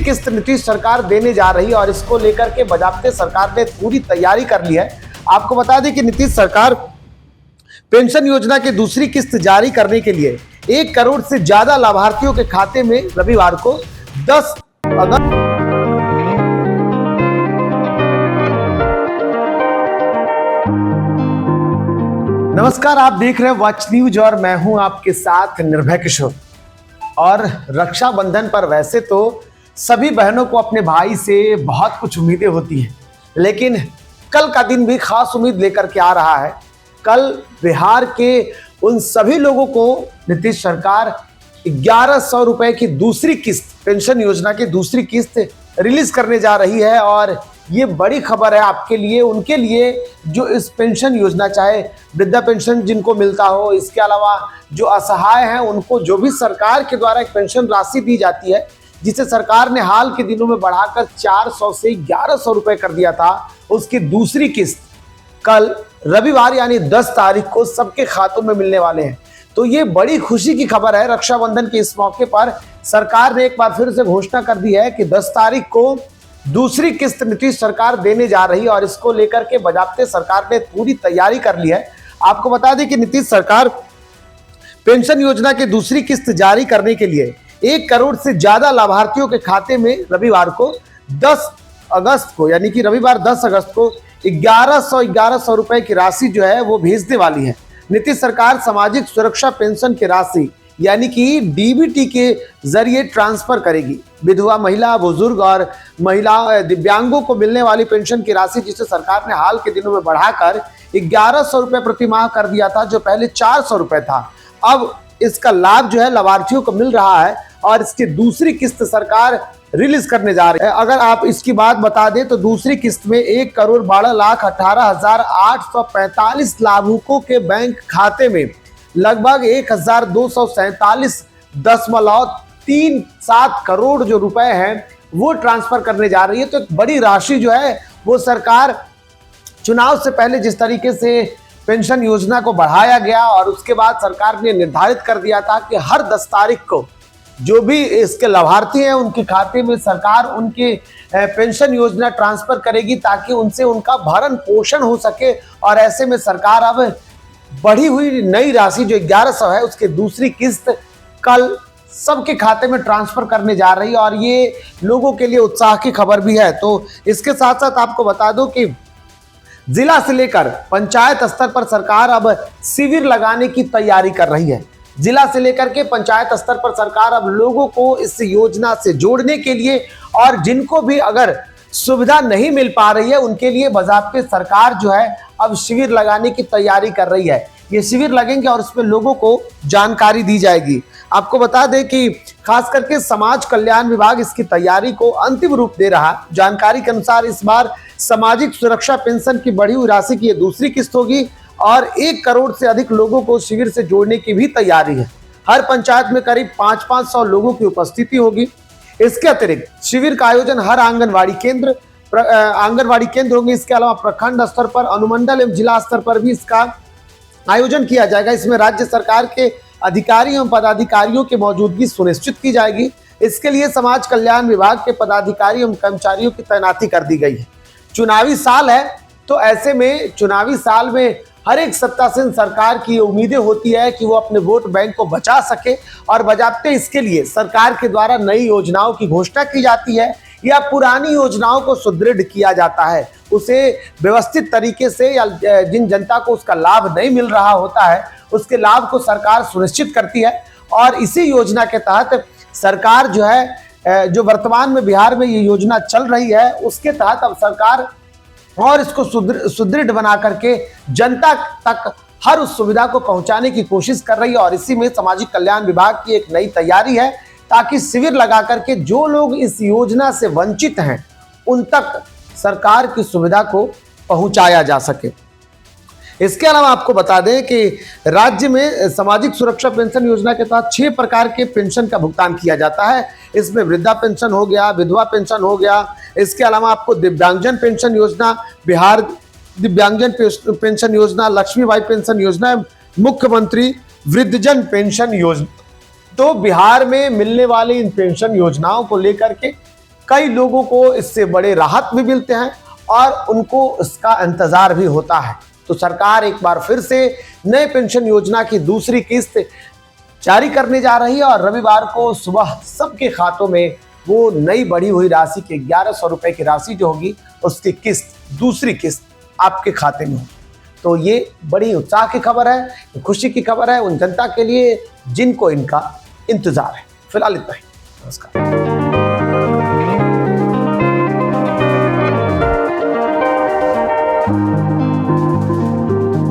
किस्त नीतीश सरकार देने जा रही है और इसको लेकर के बाजाप्ते सरकार ने पूरी तैयारी कर ली है। आपको बता दें कि नीतीश सरकार पेंशन योजना की दूसरी किस्त जारी करने के लिए 1 करोड़ से ज्यादा लाभार्थियों के खाते में रविवार को 10 अगस्त नमस्कार, आप देख रहे हैं वॉच न्यूज और मैं हूं आपके साथ निर्भय किशोर। और रक्षाबंधन पर वैसे तो सभी बहनों को अपने भाई से बहुत कुछ उम्मीदें होती हैं, लेकिन कल का दिन भी खास उम्मीद लेकर के आ रहा है। कल बिहार के उन सभी लोगों को नीतीश सरकार 1100 रुपए की दूसरी किस्त, पेंशन योजना की दूसरी किस्त रिलीज करने जा रही है। और ये बड़ी खबर है आपके लिए, उनके लिए जो इस पेंशन योजना, चाहे वृद्धा पेंशन जिनको मिलता हो, इसके अलावा जो असहाय हैं उनको जो भी सरकार के द्वारा एक पेंशन राशि दी जाती है, जिसे सरकार ने हाल के दिनों में बढ़ाकर 400 से 1100 रुपए कर दिया था, उसकी दूसरी किस्त कल रविवार यानी 10 तारीख को सबके खातों में मिलने वाले हैं। तो ये बड़ी खुशी की खबर है। रक्षाबंधन के इस मौके पर सरकार ने एक बार फिर से घोषणा कर दी है कि 10 तारीख को दूसरी किस्त नीतीश सरकार देने जा रही है और इसको लेकर के बाजाप्ते सरकार ने पूरी तैयारी कर ली है। आपको बता दें कि नीतीश सरकार पेंशन योजना की दूसरी किस्त जारी करने के लिए 1 करोड़ से ज्यादा लाभार्थियों के खाते में रविवार को 10 अगस्त को यानी कि रविवार 10 अगस्त को 1100 रुपए की राशि जो है वो भेजने वाली है। नीतीश सरकार सामाजिक सुरक्षा पेंशन की राशि यानी कि डीबीटी के जरिए ट्रांसफर करेगी। विधवा महिला, बुजुर्ग और महिला दिव्यांगों को मिलने वाली पेंशन की राशि, जिसे सरकार ने हाल के दिनों में बढ़ाकर 1100 रुपए प्रति माह कर दिया था, जो पहले 400 रुपए था। अब इसका लाभ जो है लाभार्थियों को मिल रहा है और इसकी दूसरी किस्त सरकार रिलीज करने जा रही है। अगर आप इसकी बात बता दें तो दूसरी किस्त में 1,12,18,845 लाभुकों के बैंक खाते में लगभग 1,247.37 करोड़ जो रुपए हैं वो ट्रांसफर करने जा रही है। तो एक बड़ी राशि जो है वो सरकार, चुनाव से पहले जिस तरीके से पेंशन योजना को बढ़ाया गया और उसके बाद सरकार ने निर्धारित कर दिया था कि हर 10 तारीख को जो भी इसके लाभार्थी हैं उनके खाते में सरकार उनके पेंशन योजना ट्रांसफर करेगी, ताकि उनसे उनका भरण पोषण हो सके। और ऐसे में सरकार अब बढ़ी हुई नई राशि जो 1100 है उसकी दूसरी किस्त कल सबके खाते में ट्रांसफर करने जा रही है और ये लोगों के लिए उत्साह की खबर भी है। तो इसके साथ साथ आपको बता दूं कि जिला से लेकर पंचायत स्तर पर सरकार अब शिविर लगाने की तैयारी कर रही है। जिला से लेकर के पंचायत स्तर पर सरकार अब लोगों को इस योजना से जोड़ने के लिए और जिनको भी अगर सुविधा नहीं मिल पा रही है उनके लिए बाजाप्ते सरकार जो है अब शिविर लगाने की तैयारी कर रही है। ये शिविर लगेंगे और उसमें लोगों को जानकारी दी जाएगी। आपको बता दें कि खास करके समाज कल्याण विभाग इसकी तैयारी को अंतिम रूप दे रहा है। जानकारी के अनुसार इस बार सामाजिक सुरक्षा पेंशन की बढ़ी हुई राशि की दूसरी किस्त होगी और 1 करोड़ से अधिक लोगों को शिविर से जोड़ने की भी तैयारी है। हर पंचायत में करीब 500 लोगों की उपस्थिति होगी। इसके अतिरिक्त शिविर का आयोजन हर आंगनवाड़ी केंद्र होंगे। इसके अलावा प्रखंड स्तर पर, अनुमंडल एवं जिला स्तर पर भी इसका आयोजन किया जाएगा। इसमें राज्य सरकार के अधिकारी एवं पदाधिकारियों की मौजूदगी सुनिश्चित की जाएगी। इसके लिए समाज कल्याण विभाग के पदाधिकारी एवं कर्मचारियों की तैनाती कर दी गई है। चुनावी साल है, तो ऐसे में चुनावी साल में हर एक सत्तासीन सरकार की उम्मीदें होती है कि वो अपने वोट बैंक को बचा सके और बाजाप्ते इसके लिए सरकार के द्वारा नई योजनाओं की घोषणा की जाती है या पुरानी योजनाओं को सुदृढ़ किया जाता है, उसे व्यवस्थित तरीके से, या जिन जनता को उसका लाभ नहीं मिल रहा होता है उसके लाभ को सरकार सुनिश्चित करती है। और इसी योजना के तहत सरकार जो है, जो वर्तमान में बिहार में ये योजना चल रही है, उसके तहत अब सरकार और इसको सुदृढ़ बना करके जनता तक हर उस सुविधा को पहुंचाने की कोशिश कर रही है। और इसी में सामाजिक कल्याण विभाग की एक नई तैयारी है, ताकि शिविर लगा करके जो लोग इस योजना से वंचित हैं उन तक सरकार की सुविधा को पहुंचाया जा सके। इसके अलावा आपको बता दें कि राज्य में सामाजिक सुरक्षा पेंशन योजना के तहत 6 प्रकार के पेंशन का भुगतान किया जाता है। इसमें वृद्धा पेंशन हो गया, विधवा पेंशन हो गया, इसके अलावा आपको दिव्यांगजन पेंशन योजना, बिहार दिव्यांगजन पेंशन योजना, लक्ष्मीबाई पेंशन योजना, मुख्यमंत्री वृद्धजन पेंशन योजना। तो बिहार में मिलने वाली इन पेंशन योजनाओं को लेकर के कई लोगों को इससे बड़े राहत भी मिलते हैं और उनको इसका इंतजार भी होता है। तो सरकार एक बार फिर से नए पेंशन योजना की दूसरी किस्त जारी करने जा रही है और रविवार को सुबह सबके खातों में वो नई बढ़ी हुई राशि के 1100 रुपए की राशि जो होगी उसकी किस्त, दूसरी किस्त आपके खाते में होगी। तो ये बड़ी उत्साह की खबर है, खुशी की खबर है उन जनता के लिए जिनको इनका इंतजार है। फिलहाल इतना ही। नमस्कार।